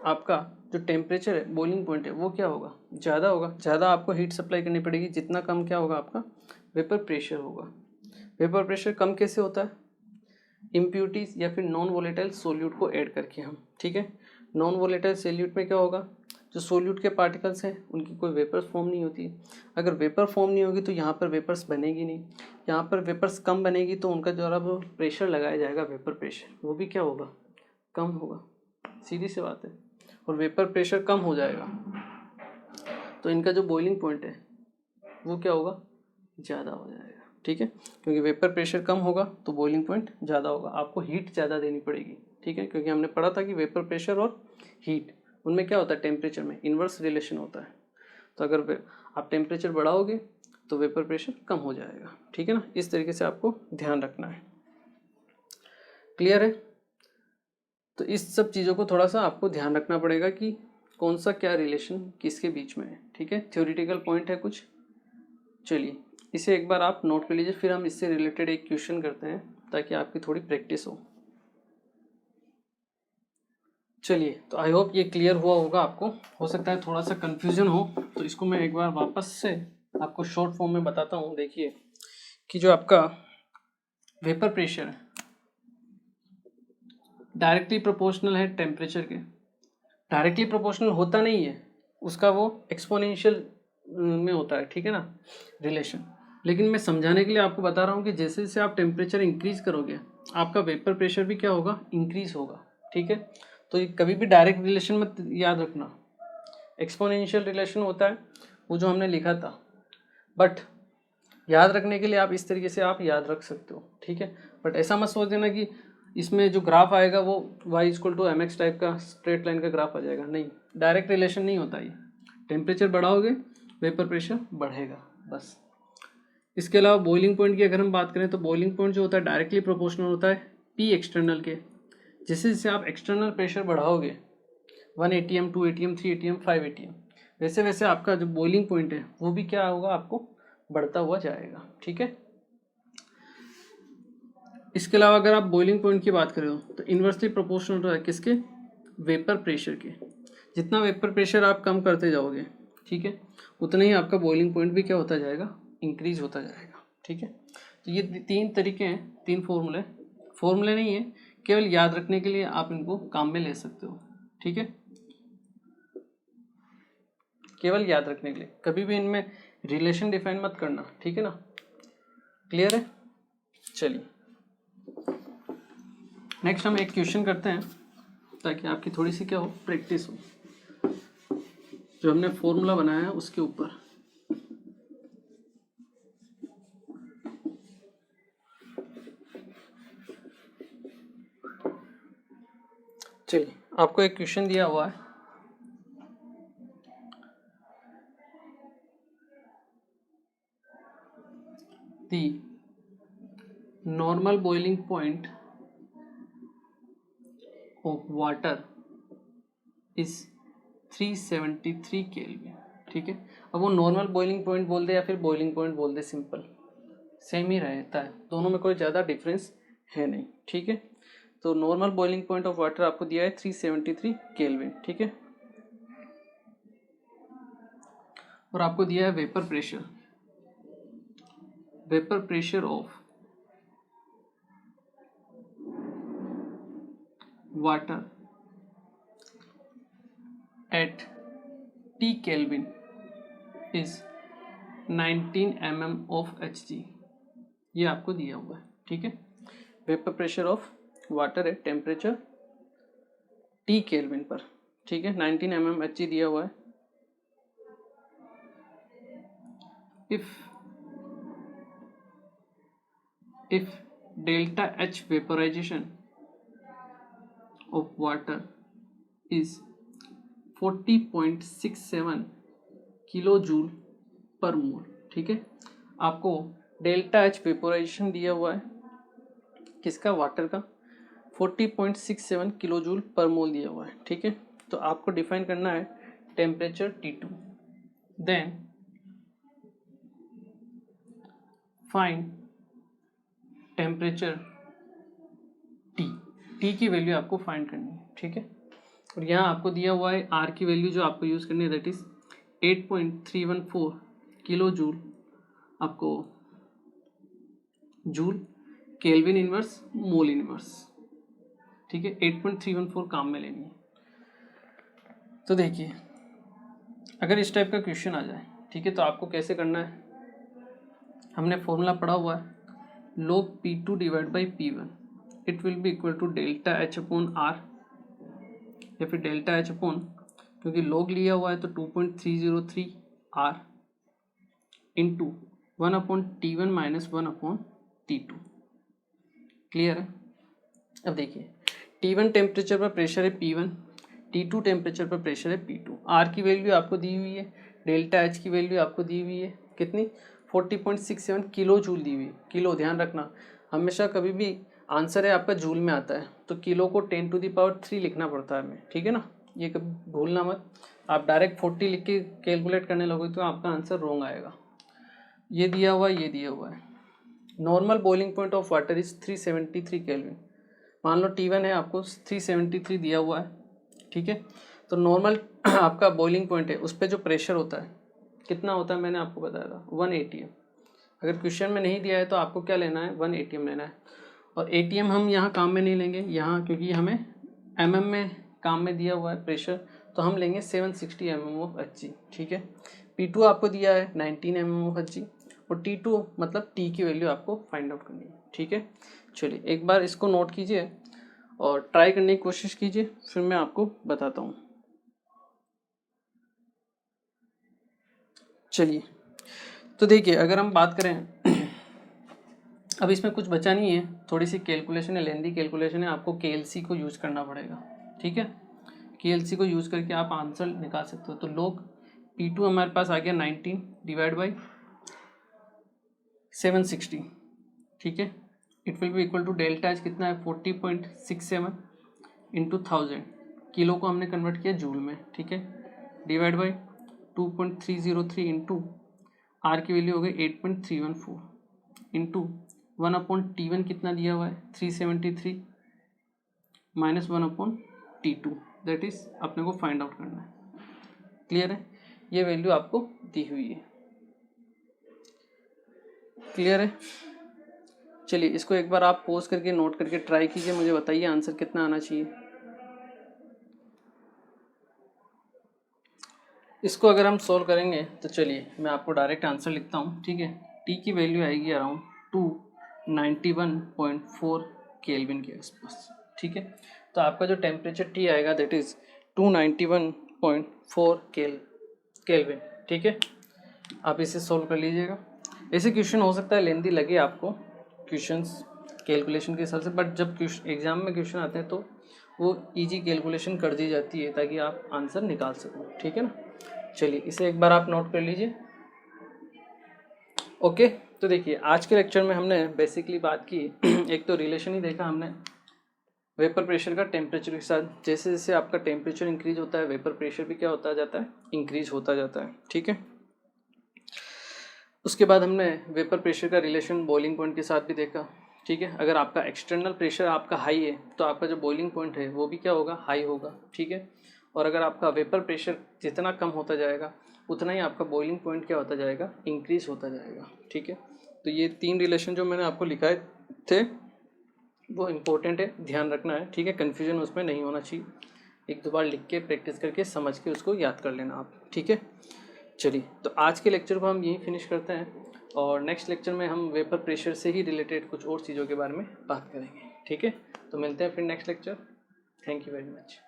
आपका जो टेम्परेचर है बॉइलिंग पॉइंट है वो क्या होगा, ज़्यादा होगा। ज़्यादा आपको हीट सप्लाई करनी पड़ेगी, जितना कम क्या होगा आपका वेपर प्रेशर होगा। वेपर प्रेशर कम कैसे होता है, इम्प्यूरिटीज या फिर नॉन वोलेटाइल सोल्यूट को ऐड करके हम, ठीक है। नॉन वोलेटाइल सोल्यूट में क्या होगा, जो सोल्यूट के पार्टिकल्स हैं उनकी कोई वेपर्स फॉर्म नहीं होती। अगर वेपर फॉर्म नहीं होगी तो यहाँ पर वेपर्स बनेगी नहीं, यहाँ पर वेपर्स कम बनेगी तो उनका जो है प्रेशर लगाया जाएगा, वेपर प्रेशर, वो भी क्या होगा, कम होगा। सीधी सी बात है। और वेपर प्रेशर कम हो जाएगा तो इनका जो बॉइलिंग पॉइंट है वो क्या होगा, ज़्यादा हो जाएगा, ठीक है। क्योंकि वेपर प्रेशर कम होगा तो बॉइलिंग पॉइंट ज़्यादा होगा, आपको हीट ज़्यादा देनी पड़ेगी, ठीक है। क्योंकि हमने पढ़ा था कि वेपर प्रेशर और हीट उनमें क्या होता है, टेम्परेचर में इन्वर्स रिलेशन होता है। तो अगर आप टेम्परेचर बढ़ाओगे तो वेपर प्रेशर कम हो जाएगा, ठीक है ना। इस तरीके से आपको ध्यान रखना है। क्लियर है। तो इस सब चीज़ों को थोड़ा सा आपको ध्यान रखना पड़ेगा कि कौन सा क्या रिलेशन किसके बीच में है, ठीक है। थ्योरेटिकल पॉइंट है कुछ। चलिए इसे एक बार आप नोट कर लीजिए, फिर हम इससे रिलेटेड एक क्वेश्चन करते हैं ताकि आपकी थोड़ी प्रैक्टिस हो। चलिए, तो आई होप ये क्लियर हुआ होगा आपको। हो सकता है थोड़ा सा कंफ्यूजन हो, तो इसको मैं एक बार वापस से आपको शॉर्ट फॉर्म में बताता हूँ। देखिए कि जो आपका वेपर प्रेशर है डायरेक्टली प्रोपोर्शनल है टेम्परेचर के। डायरेक्टली प्रोपोर्शनल होता नहीं है, उसका वो एक्सपोनेंशियल में होता है, ठीक है ना, रिलेशन। लेकिन मैं समझाने के लिए आपको बता रहा हूँ कि जैसे जैसे आप टेम्परेचर इंक्रीज करोगे आपका वेपर प्रेशर भी क्या होगा, इंक्रीज होगा, ठीक है। तो ये कभी भी डायरेक्ट रिलेशन मत याद रखना, एक्सपोनेंशियल रिलेशन होता है वो जो हमने लिखा था। बट याद रखने के लिए आप इस तरीके से आप याद रख सकते हो, ठीक है। बट ऐसा मत सोच देना कि इसमें जो ग्राफ आएगा वो y=mx टाइप का स्ट्रेट लाइन का ग्राफ आ जाएगा, नहीं, डायरेक्ट रिलेशन नहीं होता ये। टेम्परेचर बढ़ाओगे वेपर प्रेशर बढ़ेगा, बस। इसके अलावा बॉइलिंग पॉइंट की अगर हम बात करें तो बॉइलिंग पॉइंट जो होता है डायरेक्टली प्रोपोर्शनल होता है पी एक्सटर्नल के। जैसे जैसे आप external pressure बढ़ाओगे 1 atm 2 atm 3 atm 5 atm, वैसे वैसे आपका जो बॉइलिंग पॉइंट है वो भी क्या होगा, आपको बढ़ता हुआ जाएगा, ठीक है। इसके अलावा अगर आप बॉइलिंग पॉइंट की बात करें तो इन्वर्सली प्रोपोर्शनल होता है किसके, वेपर प्रेशर के। जितना वेपर प्रेशर आप कम करते जाओगे, ठीक है, उतना ही आपका बॉइलिंग पॉइंट भी क्या होता जाएगा, इंक्रीज होता जाएगा, ठीक है। तो ये तीन तरीके हैं, तीन फॉर्मूले नहीं है, केवल याद रखने के लिए आप इनको काम में ले सकते हो, ठीक है। केवल याद रखने के लिए, कभी भी इनमें रिलेशन डिफाइन मत करना, ठीक है ना। क्लियर है। चलिए नेक्स्ट हम एक क्वेश्चन करते हैं ताकि आपकी थोड़ी सी क्या हो, प्रैक्टिस हो, जो हमने फॉर्मूला बनाया है उसके ऊपर। चलिए आपको एक क्वेश्चन दिया हुआ है, the normal boiling point of water is 373 kelvin, ठीक है। अब वो नॉर्मल बॉइलिंग पॉइंट बोल दे या फिर बॉइलिंग पॉइंट बोल दे, सिंपल सेम ही रहता है, दोनों में कोई ज़्यादा डिफरेंस है नहीं, ठीक है। तो normal boiling point of water आपको दिया है 373 केल्विन, ठीक है। और आपको दिया है vapour pressure of water at T kelvin is 19 mm of Hg, ये आपको दिया हुआ है, ठीक है। Vapour pressure of water at temperature T kelvin पर, ठीक है, 19 mm Hg दिया हुआ है। if delta H vaporization of water is 40.67 kilo joule per mole, ठीक है। आपको डेल्टा H वेपोराइजेशन दिया हुआ है किसका, वाटर का 40.67 किलो जूल पर मोल दिया हुआ है, ठीक है। तो आपको डिफाइन करना है temperature T2, then find temperature T की वैल्यू आपको फाइंड करनी है, ठीक है। और यहाँ आपको दिया हुआ है R की वैल्यू जो आपको यूज़ करनी है, दैट इज 8.314 किलो जूल, आपको joule kelvin inverse mole inverse, ठीक है। 8.314 काम में लेनी है। तो देखिए अगर इस टाइप का क्वेश्चन आ जाए, ठीक है, तो आपको कैसे करना है, हमने फॉर्मूला पढ़ा हुआ है log P2 divide by P1 it will be equal to delta H upon R, या फिर डेल्टा एच अपॉन, क्योंकि log लिया हुआ है तो 2.303 आर इंटू 1 अपॉन T1 माइनस 1 अपॉन T2। क्लियर है। अब देखिए T1 टेम्परेचर पर प्रेशर है P1, T2 टेम्परेचर पर प्रेशर है P2। R की वैल्यू आपको दी हुई है, डेल्टा H की वैल्यू आपको दी हुई है कितनी, 40.67 किलो जूल दी हुई है। किलो ध्यान रखना, हमेशा कभी भी आंसर है आपका जूल में आता है तो किलो को 10⁻³ लिखना पड़ता है हमें, ठीक है ना, ये कभी भूलना मत। आप डायरेक्ट 40 लिख के कैलकुलेट करने लगोगे तो आपका आंसर रॉन्ग आएगा। ये दिया हुआ है, ये दिया हुआ है। Normal boiling point of water is 373 kelvin. मान लो T1 है, आपको 373 दिया हुआ है, ठीक है। तो नॉर्मल आपका बॉइलिंग पॉइंट है, उस पर जो प्रेशर होता है कितना होता है, मैंने आपको बताया था 1 ATM। अगर क्वेश्चन में नहीं दिया है तो आपको क्या लेना है, 1 ATM लेना है। और ATM हम यहाँ काम में नहीं लेंगे, यहाँ क्योंकि हमें mm में काम में दिया हुआ है प्रेशर, तो हम लेंगे 760 mm ऑफ Hg, ठीक है। P2 आपको दिया है 19 mm ऑफ Hg, और T2 मतलब T की वैल्यू आपको फाइंड आउट करनी है, ठीक है। चलिए एक बार इसको नोट कीजिए और ट्राई करने की कोशिश कीजिए, फिर मैं आपको बताता हूँ। चलिए तो देखिए अगर हम बात करें अब इसमें कुछ बचा नहीं है, थोड़ी सी कैलकुलेशन है, लेंदी कैलकुलेशन है, आपको KLC को यूज़ करना पड़ेगा, ठीक है। KLC को यूज़ करके आप आंसर निकाल सकते हो। तो log P2 हमारे पास आ गया 19 डिवाइड बाई 760, ठीक है। It will be equal to delta H कितना है 40.67 इंटू 1000, किलो को हमने कन्वर्ट किया जूल में, ठीक है, डिवाइड बाई 2.303 इंटू आर की वैल्यू हो गई 8.314 इंटू 1 अपॉन T1 कितना दिया हुआ है 373 माइनस 1 अपॉन T2, दैट इज अपने को फाइंड आउट करना है। क्लियर है, ये वैल्यू आपको दी हुई है। क्लियर है। चलिए इसको एक बार आप पॉज करके नोट करके ट्राई कीजिए, मुझे बताइए आंसर कितना आना चाहिए। इसको अगर हम सोल्व करेंगे तो चलिए मैं आपको डायरेक्ट आंसर लिखता हूँ, ठीक है। टी की वैल्यू आएगी अराउंड 291.4 केल्विन के आसपास, ठीक है। तो आपका जो टेम्परेचर टी आएगा दैट इज़ 291.4 केल्विन, ठीक है। आप इसे सोल्व कर लीजिएगा। ऐसे क्वेश्चन हो सकता है लेंदी लगे आपको क्वेश्चंस कैलकुलेशन के हिसाब से, बट जब एग्जाम में क्वेश्चन आते हैं तो वो इजी कैलकुलेशन कर दी जाती है ताकि आप आंसर निकाल सको, ठीक है ना। चलिए इसे एक बार आप नोट कर लीजिए। ओके, तो देखिए आज के लेक्चर में हमने बेसिकली बात की एक तो रिलेशन ही देखा हमने वेपर प्रेशर का टेम्परेचर के साथ। जैसे जैसे आपका टेम्परेचर इंक्रीज होता है वेपर प्रेशर भी क्या होता जाता है, इंक्रीज होता जाता है, ठीक है। उसके बाद हमने वेपर प्रेशर का रिलेशन बॉइलिंग पॉइंट के साथ भी देखा, ठीक है। अगर आपका एक्सटर्नल प्रेशर आपका हाई है तो आपका जो बॉइलिंग पॉइंट है वो भी क्या होगा, हाई होगा, ठीक है। और अगर आपका वेपर प्रेशर जितना कम होता जाएगा उतना ही आपका बॉइलिंग पॉइंट क्या होता जाएगा, इंक्रीज होता जाएगा, ठीक है। तो ये 3 रिलेशन जो मैंने आपको लिखाए थे वो इम्पोर्टेंट है, ध्यान रखना है, ठीक है। कन्फ्यूजन उसमें नहीं होना चाहिए, 1-2 बार लिख के प्रैक्टिस करके समझ के उसको याद कर लेना आप, ठीक है। चलिए तो आज के लेक्चर को हम यहीं फिनिश करते हैं और नेक्स्ट लेक्चर में हम वेपर प्रेशर से ही रिलेटेड कुछ और चीज़ों के बारे में बात करेंगे, ठीक है। तो मिलते हैं फिर next lecture. Thank you very much.